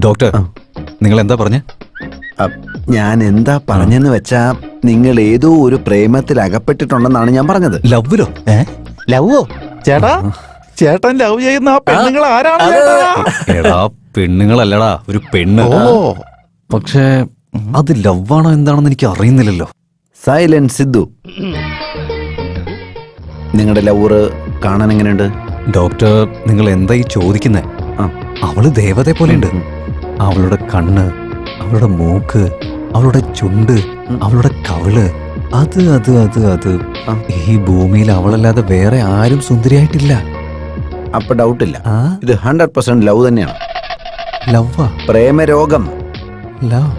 Doctor, നിങ്ങൾ എന്താ പറഞ്ഞ? ഞാൻ എന്താ പറഞ്ഞെന്ന് വെച്ചാ നിങ്ങൾ ഏതോ ഒരു പ്രേമത്തിൽ അകപ്പെട്ടിട്ടുണ്ടെന്നാണ് ഞാൻ പറഞ്ഞത്. ലவ்വിലോ? ലവോ? ചേട്ടാ, ചേട്ടൻ ലവ് ചെയ്യുന്ന ആ പെണ്ണുങ്ങൾ ആരാണ്? എടാ, പെണ്ണുങ്ങളല്ലടാ, ഒരു പെണ്ണ്. പക്ഷേ അത് ലവാണോ എന്താണെന്ന് എനിക്ക് അറിയുന്നില്ലല്ലോ. സൈലന്റ് സിദ്ധു, നിങ്ങളുടെ ലവറ് കാണാൻ എങ്ങനെയുണ്ട്? ഡോക്ടർ, നിങ്ങൾ എന്താ ഈ ചോദിക്കുന്നേ? അവള് ദേവതയെ പോലെയുണ്ട്. അവളുടെ കണ്ണ്, അവളുടെ മൂക്ക്, അവളുടെ ചുണ്ട്, അവളുടെ കവിള്, അത് അത് അത് അത് ഈ ഭൂമിയിൽ അവളല്ലാതെ വേറെ ആരും സുന്ദരിയായിട്ടില്ല. അപ്പൊ ഡൗട്ടില്ല, ഇത് 100% ലവ് തന്നെയാണ്. ലവ്വാ? പ്രേമരോഗം. Love?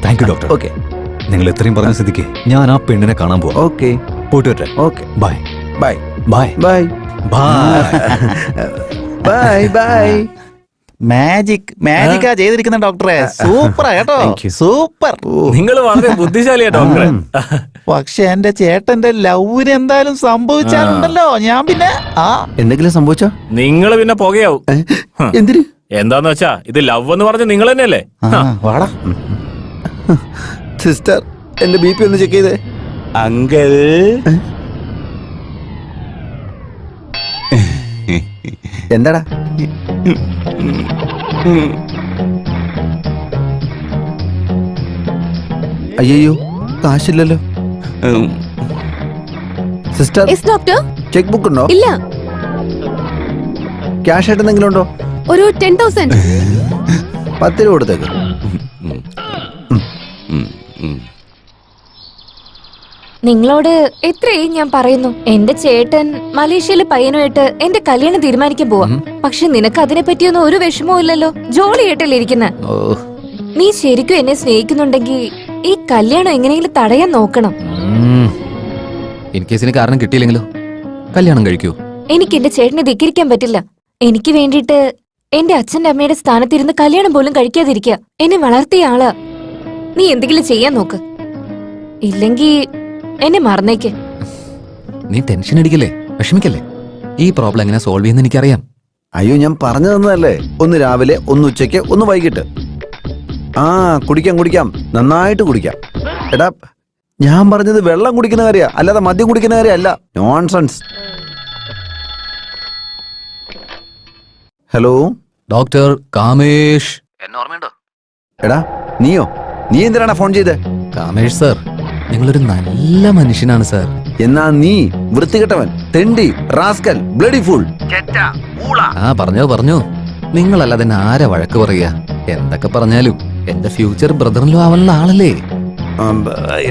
Thank you doctor. Okay, നിങ്ങൾ ഇത്രയും പറഞ്ഞ സ്ഥിതിക്ക് ഞാൻ ആ പെണ്ണിനെ കാണാൻ പോവാം. ഓക്കെ, പോയിട്ട് വരട്ടെ. Okay, bye bye bye bye bye bye bye. മാജിക്കാ ചെയ്തിരിക്കുന്ന ഡോക്ടറെ. സൂപ്പറാ കേട്ടോ, സൂപ്പർ. നിങ്ങൾ വളരെ ബുദ്ധിശാലിയാ ഡോക്ടറെ. പക്ഷെ എന്റെ ചേട്ടന്റെ ലവിന് എന്തായാലും സംഭവിച്ചാലുണ്ടല്ലോ, ഞാൻ പിന്നെ എന്തെങ്കിലും സംഭവിച്ചോ? നിങ്ങൾ പിന്നെ പുകയാവും. എന്തിന്? എന്താന്ന് വെച്ചാ ഇത് ലവ് എന്ന് പറഞ്ഞ നിങ്ങൾ തന്നെയല്ലേ? വാടാ സിസ്റ്റർ, എന്റെ BP ഒന്ന് ചെക്ക് ചെയ്തേ. അങ്കിൾ. എന്താടാ? അയ്യോ, കാശില്ലല്ലോ. സിസ്റ്റർ, ഡോക്ടർ, ചെക്ക് ബുക്ക് ഉണ്ടോ? ഇല്ല. ക്യാഷ് ആയിട്ട് എന്തെങ്കിലും ഉണ്ടോ? ഒരു 10,000. 10 രൂപ കൊടുത്തേക്ക്. നിങ്ങളോട് എത്രയായി ഞാൻ പറയുന്നു, എന്റെ ചേട്ടൻ മലേഷ്യയിലെ പയ്യനുമായിട്ട് എന്റെ കല്യാണം തീരുമാനിക്കാൻ പോവാ. പക്ഷെ നിനക്ക് അതിനെ പറ്റിയൊന്നും ഒരു വിഷമവും ഇല്ലല്ലോ, ജോളിയായിട്ടല്ലേ ഇരിക്കുന്ന. നീ ശരിക്കും എന്നെ സ്നേഹിക്കുന്നുണ്ടെങ്കിൽ ഈ കല്യാണം എങ്ങനെയെങ്കിലും തടയാൻ നോക്കണം. ഇൻകേസിന് കാരണം കിട്ടിയില്ലെങ്കിലോ? കല്യാണം കഴിക്കൂ. എനിക്ക് എന്റെ ചേട്ടനെ ധിക്കരിക്കാൻ പറ്റില്ല. എനിക്ക് വേണ്ടിയിട്ട് എന്റെ അച്ഛന്റെ അമ്മയുടെ സ്ഥാനത്തിരുന്ന് കല്യാണം പോലും കഴിക്കാതിരിക്കുക. എന്നെ വളർത്തിയ ആളാ. നീ എന്തെങ്കിലും ചെയ്യാൻ നോക്ക്, ഇല്ലെങ്കി എന്നെ മറന്നേക്ക്. നീ ടെൻഷൻ അടിക്കല്ലേ, വിഷമിക്കല്ലേ. ഈ പ്രോബ്ലം എങ്ങനെ സോൾവ് ചെയ്യുന്ന എനിക്കറിയാം. അയ്യോ, ഞാൻ പറഞ്ഞു തന്നതല്ലേ. ഒന്ന് രാവിലെ, ഒന്ന് ഉച്ചയ്ക്ക്, ഒന്ന് വൈകിട്ട്. കുടിക്കാം, നന്നായിട്ട് കുടിക്കാം. എടാ, ഞാൻ പറഞ്ഞത് വെള്ളം കുടിക്കുന്ന കാര്യ, അല്ലാതെ മദ്യം കുടിക്കുന്ന കാര്യ അല്ല. നോൺസെൻസ്. Hello doctor Kamesh. എന്നെ ഓർമ്മയുണ്ടോ? എടാ, നീ എന്തിനാണ് ഫോൺ ചെയ്തേ? കാമേഷ് സർ, നിങ്ങളൊരു നല്ല മനുഷ്യനാണ് സർ. എന്നാ നീ വൃത്തികെട്ടവൻ, തെണ്ടി, റാസ്കൽ, ബ്ലഡി ഫൂൾ. പറഞ്ഞു. നിങ്ങളല്ലാതെ എന്നെ ആരാ വഴക്ക് പറയാ? എന്തൊക്കെ പറഞ്ഞാലും എന്റെ ഫ്യൂച്ചർ ബ്രദറിൻ ലോ ആവാനുള്ള ആളല്ലേ.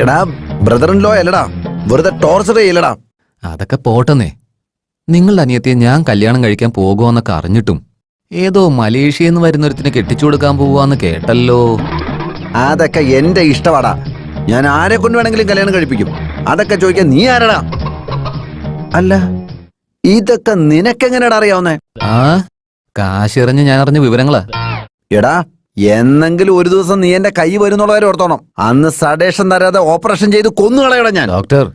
എടാ, ബ്രദർ ഇൻ ലോ അല്ലടാ, വെറുതെ ടോർച്ചർ ചെയ്യലടാ. അതൊക്കെ പോട്ടെന്നേ. നിങ്ങളുടെ അനിയത്തിയെ ഞാൻ കല്യാണം കഴിക്കാൻ പോകുമെന്നൊക്കെ അറിഞ്ഞിട്ടും ഏതോ മലേഷ്യയിൽ നിന്ന് വരുന്നൊരുത്തിന് കെട്ടിച്ചു കൊടുക്കാൻ പോവാന്ന് കേട്ടല്ലോ. അതൊക്കെ എന്റെ ഇഷ്ടവാടാ. ഞാൻ ആരെ കൊണ്ട് വേണമെങ്കിലും കല്യാണം കഴിപ്പിക്കും. അതൊക്കെ ചോദിക്കാൻ നീ ആരടാ? അല്ല, ഇതൊക്കെ നിനക്കെങ്ങനെയാടാ അറിയാവുന്നേ? കാശിറഞ്ഞ് ഞാൻ അറിഞ്ഞ വിവരങ്ങളാ. എടാ, എന്നെങ്കിലും ഒരു ദിവസം നീ എന്റെ കൈ വരുന്നുള്ളവരെ ഓർത്തോണം. അന്ന് സഡേഷൻ തരാതെ ഓപ്പറേഷൻ ചെയ്ത് കൊന്നുകളയടാ ഞാൻ. ഡോക്ടർ,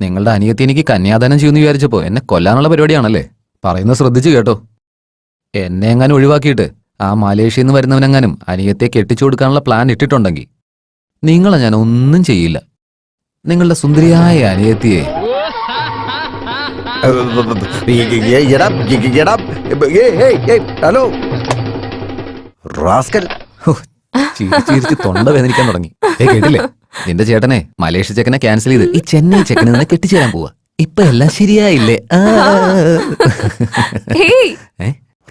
നിങ്ങളുടെ അനിയത്തി എനിക്ക് കന്യാദാനം ചെയ്യുമെന്ന് വിചാരിച്ചപ്പോ എന്നെ കൊല്ലാനുള്ള പരിപാടിയാണല്ലേ? പറയുന്നത് ശ്രദ്ധിച്ചു കേട്ടോ. എന്നെ എങ്ങാനും ഒഴിവാക്കിയിട്ട് ആ മലേഷ്യയിൽ നിന്ന് വരുന്നവനെങ്ങാനും അനിയത്തെ കെട്ടിച്ചു കൊടുക്കാനുള്ള പ്ലാൻ ഇട്ടിട്ടുണ്ടെങ്കിൽ നിങ്ങളെ ഞാൻ ഒന്നും ചെയ്യില്ല. നിങ്ങളുടെ സുന്ദരിയായ അനിയത്തിയെ ഹലോ റാസ്കൽ. ചിരിച്ച് തൊണ്ട വേദനിക്കാൻ തുടങ്ങി. കേട്ടില്ലേ? നിന്റെ ചേട്ടനെ മലേഷ്യ ചെക്കനെ ക്യാൻസൽ ചെയ്ത് ഈ ചെന്നൈ ചെക്കനെ തന്നെ കെട്ടിച്ചു തരാൻ പോവാ. ഇപ്പൊ എല്ലാം ശരിയായില്ലേ?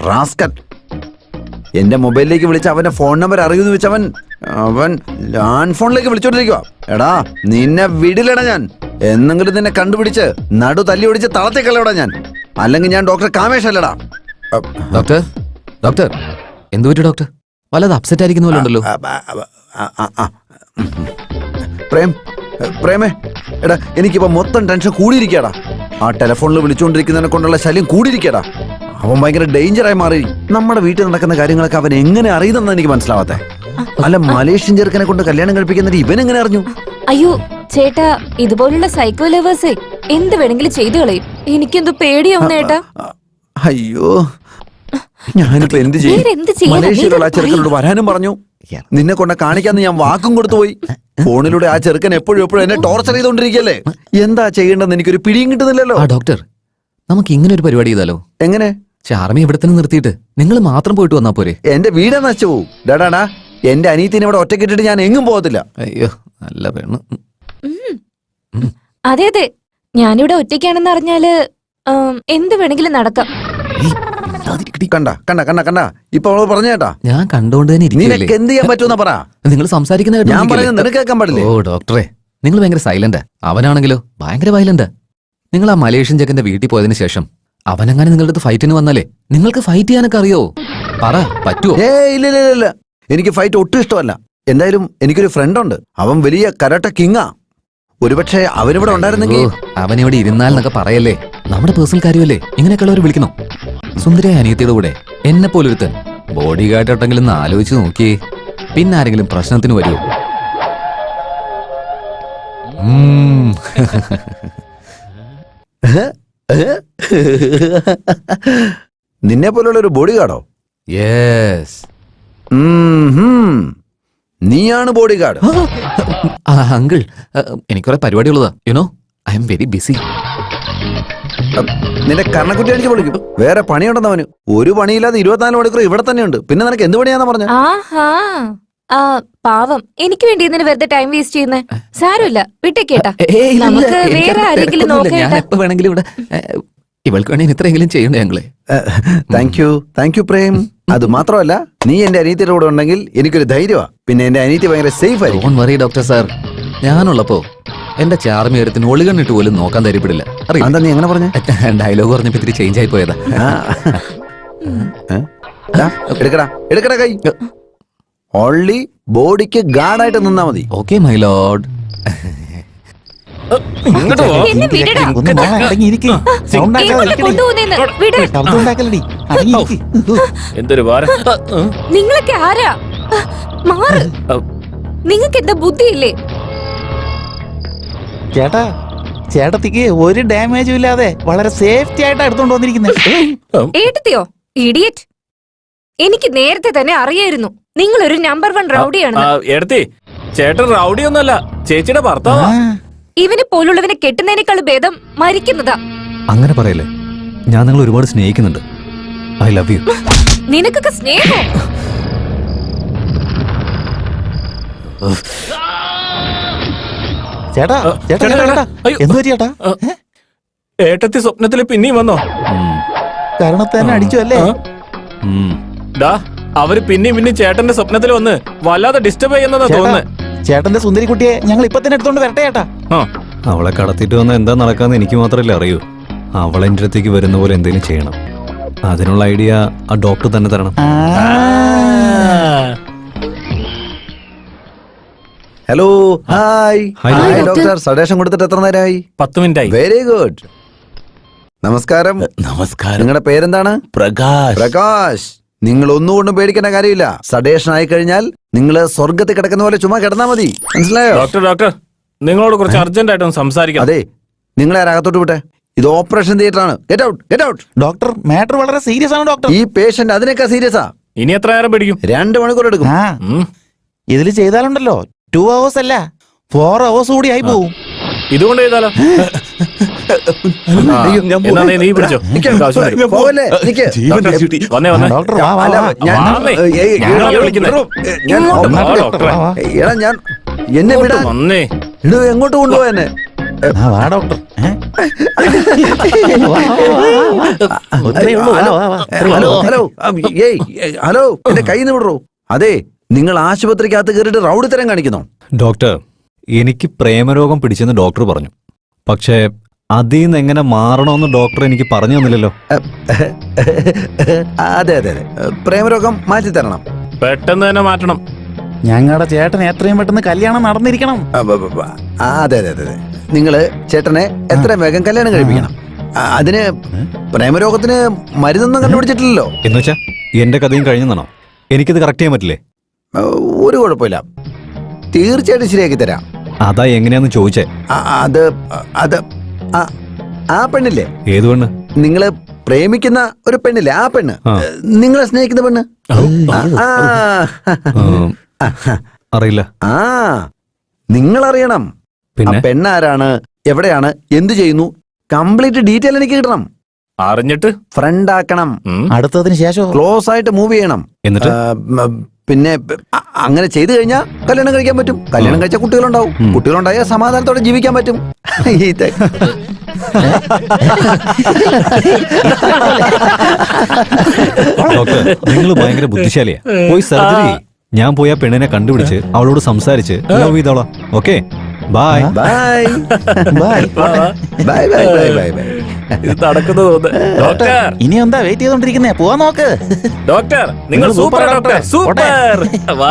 റാസ്കൽ, എന്റെ മൊബൈലിലേക്ക് വിളിച്ച അവന്റെ ഫോൺ നമ്പർ അറിയുമെന്ന് വെച്ച് അവൻ ലാൻഡ് ഫോണിലേക്ക് വിളിച്ചോണ്ടിരിക്കുക. എടാ, നിന്നെ വിടില്ലടാ ഞാൻ. എന്നെങ്കിലും നിന്നെ കണ്ടുപിടിച്ച് നടു തല്ലി ഒടിച്ച് തളത്തേക്കല്ലടാ ഞാൻ. അല്ലെങ്കിൽ ഞാൻ ഡോക്ടർ കാമേഷ് അല്ലടാ. ഡോക്ടർ എന്തു പറ്റി ഡോക്ടർ? വല്ലത് അപ്സെറ്റ് ആയിരിക്കുന്നുണ്ടല്ലോ. പ്രേമേ, എടാ, എനിക്കിപ്പോ മൊത്തം ടെൻഷൻ കൂടിയിരിക്കടാ. ആ ടെലിഫോണിൽ വിളിച്ചുകൊണ്ടിരിക്കുന്നതിനെ കൊണ്ടുള്ള ശല്യം കൂടിയിരിക്കടാ. അവൻ ഭയങ്കര ഡേഞ്ചറായി മാറി. നമ്മുടെ വീട്ടിൽ നടക്കുന്ന കാര്യങ്ങളൊക്കെ അവൻ എങ്ങനെ അറിയുന്നെന്ന് എനിക്ക് മനസ്സിലാവാത്തെ. അല്ല മലേഷ്യൻ ചെറുക്കനെ കൊണ്ട് കല്യാണം കഴിപ്പിക്കുന്നത് ഇവൻ എങ്ങനെ അറിഞ്ഞു? അയ്യോ ചേട്ടാ, ഇതുപോലുള്ള സൈക്കോ ലവേഴ്സേ എന്ത് വേണമെങ്കിലും ചെയ്തു കളയും. എനിക്കെന്തോ പേടിയാവുന്ന ചേട്ടാ. അയ്യോ, ഞാനിപ്പോ എന്ത് ചെയ്യും? വേറെന്ത് ചെയ്യാനാ? മലേഷ്യയിലുള്ള ആ നീ ചെറുക്കനോട് വരാനും പറഞ്ഞു. നിന്നെ കൊണ്ട് കാണിക്കാന്ന് ഞാൻ വാക്കും കൊടുത്തു പോയി. ഫോണിലൂടെ ആ ചെറുക്കൻ എപ്പോഴും എന്നെ ടോർച്ചർ ചെയ്തോണ്ടിരിക്കല്ലേ. എന്താ ചെയ്യേണ്ടെന്ന് എനിക്കൊരു പിടിയും കിട്ടുന്നില്ലല്ലോ. ആ ഡോക്ടർ, നമുക്ക് ഇങ്ങനെ ഒരു പരിപാടി ചെയ്താലോ? എങ്ങനെ? ചാർമി ഇവിടെ തന്നെ നിർത്തിയിട്ട് നിങ്ങൾ മാത്രം പോയിട്ട് വന്നാ പോരെ? എന്റെ വീട് നശിച്ചു പോവും. ഡാടാ, എന്റെ അനിയത്തിനെ ഇവിടെ ഒറ്റക്കിട്ടിട്ട് ഞാൻ എങ്ങും പോകത്തില്ല. അയ്യോ നല്ല പെണ്ണ്. അതെ അതെ, ഞാനിവിടെ ഒറ്റയ്ക്കാണെന്ന് അറിഞ്ഞാല് എന്ത് വേണമെങ്കിലും നടക്കാം. കണ്ട കണ്ട കണ്ട കണ്ട ഇപ്പൊ അവള് പറഞ്ഞ കേട്ടാ. ഞാൻ കണ്ടോണ്ട് തന്നെ നിനക്ക് ഇരിക്കുകയല്ലേ. എന്ത് ചെയ്യാൻ പറ്റുമെന്നാ പറ. നിങ്ങൾ സംസാരിക്കുന്ന കേട്ടോ ഞാൻ നിൽക്കില്ലേ? പറയുന്നത് നിനക്ക് കേൾക്കാൻ പാടില്ലേ? ഓ ഡോക്ടറെ, നിങ്ങൾ ഭയങ്കര സൈലന്റ്. അവനാണെങ്കിലോ ഭയങ്കര വയലന്റ്. നിങ്ങൾ ആ മലേഷ്യൻ ചെക്കന്റെ വീട്ടിൽ പോയതിനു ശേഷം അവനങ്ങനെ നിങ്ങളുടെ അടുത്ത് ഫൈറ്റിന് വന്നാലേ നിങ്ങൾക്ക് ഫൈറ്റ് ചെയ്യാനൊക്കെ അറിയോ? പറ, പറ്റുമോ? ഇല്ല ഇല്ല ഇല്ല, എനിക്ക് ഫൈറ്റ് ഒട്ടും ഇഷ്ടമല്ല. എന്തായാലും എനിക്കൊരു ഫ്രണ്ട് ഉണ്ട്. അവൻ വലിയ കരാട്ട കിങ്ങാ. ഒരുപക്ഷെ അവനിവിടെ ഉണ്ടായിരുന്നെങ്കിൽ. അവനിവിടെ ഇരുന്നാലെന്നൊക്കെ പറയല്ലേ, നമ്മുടെ പേഴ്സണൽ കാര്യമല്ലേ. ഇങ്ങനെയൊക്കെയുള്ളവർ വിളിക്കണോ? സുന്ദരിയായ അനിയത്തിയുടെ കൂടെ എന്നെ പോലൊരുത്തൻ ബോഡി ഗാർഡോട്ടെങ്കിലും ഒന്ന് ആലോചിച്ച് നോക്കിയേ. പിന്നെ ആരെങ്കിലും പ്രശ്നത്തിന് വരുമോ? നിന്നെ പോലുള്ള ഒരു ബോഡി ഗാർഡോ? യെസ്. നീയാണ് ബോഡി ഗാർഡ്? അങ്കിൾ, എനിക്കുറെ പരിപാടിയുള്ളതാ. You know, I'm very busy. നിന്റെ കർണക്കുട്ടി അടിച്ച് പൊളിക്കും. വേറെ പണിയുണ്ടെന്ന് അവന്. ഒരു പണിയില്ലാതെ 24 മണിക്കൂർ ഇവിടെ തന്നെയുണ്ട്. പിന്നെ നിനക്ക് എന്ത് പണിയാന്നാ പറഞ്ഞ? ആഹാ, പാവം, എനിക്ക് വേണ്ടി എന്തിനു വെറുതെ ടൈം വേസ്റ്റ് ചെയ്യുന്നേ? സാരമില്ല, വിട്ടേക്കേട്ടാ. നമുക്ക് വേറെ ആരെങ്കിലും ഞാൻ നോക്കേട്ടാ. എപ്പോ വേണമെങ്കിലും ഇവിടെ ഇവൾക്ക് വേണമെങ്കിൽ ഇത്രയെങ്കിലും ചെയ്യണ്ടേ ഞങ്ങളെ? Thank you Prem. അത് മാത്രമല്ല, നീ എന്റെ അനിയത്തിയുടെ കൂടെ ഉണ്ടെങ്കിൽ എനിക്കൊരു ധൈര്യമാ. പിന്നെ എന്റെ അനിയത്തി ഭയങ്കര സേഫ് ആയിരിക്കും. ഡോണ്ട് വറി ഡോക്ടർ സാർ, ഞാനുള്ളപ്പോ എന്റെ ചാർമിയരത്തിന് ഒളികണ്ണിട്ട് പോലും നോക്കാൻ തരപ്പെടില്ല. എന്താ നീ എങ്ങനെ പറഞ്ഞ? ഡയലോഗ് പറഞ്ഞപ്പോ ഇത്തിരി ചേഞ്ച് ആയി പോയതാ. എടുക്കടാ എടുക്കടാ കൈ. ഓൺലി ബോഡിക്ക് ഗാർഡായിട്ട് നിന്നാ മതി. Okay my Lord. ഇങ്ങോട്ട് പോ. എന്നെ വിടടാ. ഒന്ന് മോളെ അടങ്ങിയിരിക്ക്. സൗണ്ട് ആക്കാതെ എങ്ങോട്ട് ഇരിക്കടി. കൊണ്ടുപോകുന്നേന്ന് വിട്. ശബ്ദം ഉണ്ടാക്കലടി. അടങ്ങിയിരിക്ക്. എന്തൊരു ഭാരം. നിങ്ങളൊക്കെ ആരാ? മാറ്. നിങ്ങൾക്ക് എന്താ ബുദ്ധിയില്ലേ? ചേട്ടാ, ചേട്ടത്തിക്ക് ഒരു ഡാമേജും ഇല്ലാതെ വളരെ സേഫ്റ്റി ആയിട്ടാ എടുത്തോണ്ട് വന്നിരിക്കുന്നത്. ഏട്ടത്തിയോ? ഇഡിയറ്റ്. എനിക്ക് നേരത്തെ തന്നെ അറിയായിരുന്നു നിങ്ങൾ ഒരു നമ്പർ 1 റൗഡിയാണെന്ന്. എടുത്തി, ചേട്ടൻ റൗഡി ഒന്നല്ല, ചേച്ചിയുടെ ഭർത്താവാ. ഇവനെ പോലുള്ളവനെ കെട്ടുന്നതിനേക്കാൾ ഭേദം മരിക്കുന്നതാ. അങ്ങനെ പറയല്ലേ, ഞാൻ നിങ്ങൾ ഒരുപാട് സ്നേഹിക്കുന്നുണ്ട്. I love you. നിനക്കൊക്കെ സ്നേഹം. ചേട്ടാ, ചേട്ടാ, ചേട്ടാ, ചേട്ടാ. അയ്യോ. എന്ത് പറ്റി ചേട്ടാ? ഏട്ടത്തി സ്വപ്നത്തിൽ പിന്നെയും വന്നോ? കാരണത്ത് തന്നെ അടിച്ചു അല്ലേ? ഡാ, അവര് പിന്നെയും ചേട്ടന്റെ സ്വപ്നത്തിൽ വന്ന് വല്ലാതെ ഡിസ്റ്റർബ് ചെയ്യുന്നതാ ചേട്ടാ, തോന്നുന്നത്. ചേട്ടന്റെ സുന്ദരി കുട്ടിയെ ഞങ്ങൾ ഇപ്പൊ തന്നെ എടുത്തോണ്ട് വരട്ടെ ചേട്ടാ. അവളെ കടത്തിട്ട് വന്ന എന്താ നടക്കാന്ന് എനിക്ക് മാത്രമല്ലേ അറിയൂ. അവളെ എൻ്റെ അടുത്തേക്ക് വരുന്ന പോലെ എന്തെങ്കിലും ചെയ്യണം. അതിനുള്ള ഐഡിയ ആ ഡോക്ടർ തന്നെ തരണം. Hello, hi. Hi, hi doctor. Sedation കൊടുത്തിട്ട് എത്ര നേരമായി? 10 മിനിറ്റായി. Very good. നമസ്കാരം. നമസ്കാരം. നിങ്ങളുടെ പേരെന്താണ്? പ്രകാശ്. പ്രകാശ്. നിങ്ങൾ ഒന്നുകൊണ്ടും പേടിക്കേണ്ട കാര്യമില്ല. സഡേഷൻ ആയി കഴിഞ്ഞാൽ നിങ്ങൾ സ്വർഗത്തിൽ കിടക്കുന്ന പോലെ ചുമ്മാ കിടന്നാ മതി. മനസ്സിലായോ? ഡോക്ടർ, നിങ്ങളോട് കുറച്ച് അർജന്റ് ആയിട്ടൊന്ന് സംസാരിക്കണം. അതെ, നിങ്ങളെ അകത്തോട്ട് വിട്ടെ. ഇത് ഓപ്പറേഷൻ തിയേറ്റർ ആണ്. Get out, get out. Doctor, matter വളരെ സീരിയസ് ആണ് ഡോക്ടർ. ഈ പേഷ്യന്റ് അതിനേക്കാ സീരിയസാ. ഇനി എത്ര നേരം പിടിക്കും? 2 മണിക്കൂർ എടുക്കും. ആ, ഇതില് ചെയ്താലുണ്ടല്ലോ 2 hours അല്ല 4 hours കൂടി ആയി പോവും. ഇതുകൊണ്ട് ചെയ്താലോ? അയ്യോ, ഞാൻ എന്നാ നീ പിടിച്ചോ. ആവശ്യം വരും. പോവല്ലേ? നിക്ക്. വന്നേ. ഡോക്ടർ വാ, വാ, അല്ല, വാ. വാ. ഞാനാ വിളിക്കുന്നെ. ഇങ്ങോട്ട് വാ, വാ, ഡോക്ടറെ. വാ. എടാ, ഞാൻ എന്നെ വിടാ. വന്നേ. ഇടൂ, എങ്ങോട്ട് കൊണ്ടുപോവാ എന്നെ? ആ, വാ ഡോക്ടർ. Hello, hello. ഹലോ, എന്റെ കയ്യിൽ നിന്ന് വിടറോ. അതെ, നിങ്ങൾ ആശുപത്രിക്കകത്ത് കയറിയിട്ട് റൗഡിത്തരം കാണിക്കുന്നോ? ഡോക്ടർ, എനിക്ക് പ്രേമരോഗം പിടിച്ചെന്ന് ഡോക്ടർ പറഞ്ഞു. പക്ഷേ അതിൽ നിന്ന് എങ്ങനെ മാറണമെന്ന് ഡോക്ടർ എനിക്ക് പറഞ്ഞു തന്നില്ലല്ലോ. അതെ അതെ അതെ, പ്രേമരോഗം മാറ്റി തരണം. പെട്ടെന്ന് തന്നെ മാറ്റണം. ഞങ്ങളുടെ ചേട്ടൻ എത്രയും പെട്ടെന്ന് കല്യാണം നടന്നിരിക്കണം. അതെ അതെ അതെ, നിങ്ങള് ചേട്ടനെ എത്രയും വേഗം കല്യാണം കഴിപ്പിക്കണം. അതിന് പ്രേമരോഗത്തിന് മരുന്നൊന്നും കണ്ടുപിടിച്ചിട്ടില്ലല്ലോ. എന്നുവെച്ചാ എന്റെ കഥയും കഴിഞ്ഞെന്നാണോ? എനിക്കിത് കറക്റ്റ് ചെയ്യാൻ പറ്റില്ലേ? ഒരു കുഴപ്പമില്ല, തീർച്ചയായിട്ടും ശരിയാക്കി തരാം. അതാ എങ്ങനെയാന്ന് ചോദിച്ചേ. അത് അത് ആ- ആ പെണ്ണില്ലേ, ഏത് പെണ്ണ്? നിങ്ങള് പ്രേമിക്കുന്ന ഒരു പെണ്ണില്ലേ, ആ പെണ്ണ്, ആ. നിങ്ങളെ സ്നേഹിക്കുന്ന പെണ്ണ്. ആ, ഉം, അറിയില്ല. ആ നിങ്ങൾ അറിയണം. ആ പിന്നെ പെണ്ണാരാണ്, എവിടെയാണ്, എന്തു ചെയ്യുന്നു, കംപ്ലീറ്റ് ഡീറ്റെയിൽ എനിക്ക് കിട്ടണം. അറിഞ്ഞിട്ട് ഫ്രണ്ട് ആക്കണം, അടുത്തതിന് ശേഷം ക്ലോസ് ആയിട്ട് മൂവ് ചെയ്യണം. എന്നിട്ട് പിന്നെ അങ്ങനെ ചെയ്തു കഴിഞ്ഞാൽ കല്യാണം കഴിക്കാൻ പറ്റും. കല്യാണം കഴിച്ചാൽ കുട്ടികളുണ്ടാവും. കുട്ടികളുണ്ടായാൽ സമാധാനത്തോടെ ജീവിക്കാൻ പറ്റും. ഇത് ഡോക്ടർ, നിങ്ങൾ ഭയങ്കര ബുദ്ധിശാലിയാ. പോയി സർജറി ചെയ്യ്. ഞാൻ പോയി ആ പെണ്ണിനെ കണ്ടുപിടിച്ച് അവളോട് സംസാരിച്ച് ലവ് ചെയ്തോളാം. Okay, bye. Bye bye. Bye bye bye bye bye. ഇത് നടക്കുന്നു തോന്നുന്നു. ഡോക്ടർ, ഇനി എന്താ വെയിറ്റ് ചെയ്തോണ്ടിരിക്കുന്നേ? പോവാൻ നോക്ക്. ഡോക്ടർ, നിങ്ങൾ സൂപ്പർ ഡോക്ടർ, സൂപ്പർ. വാ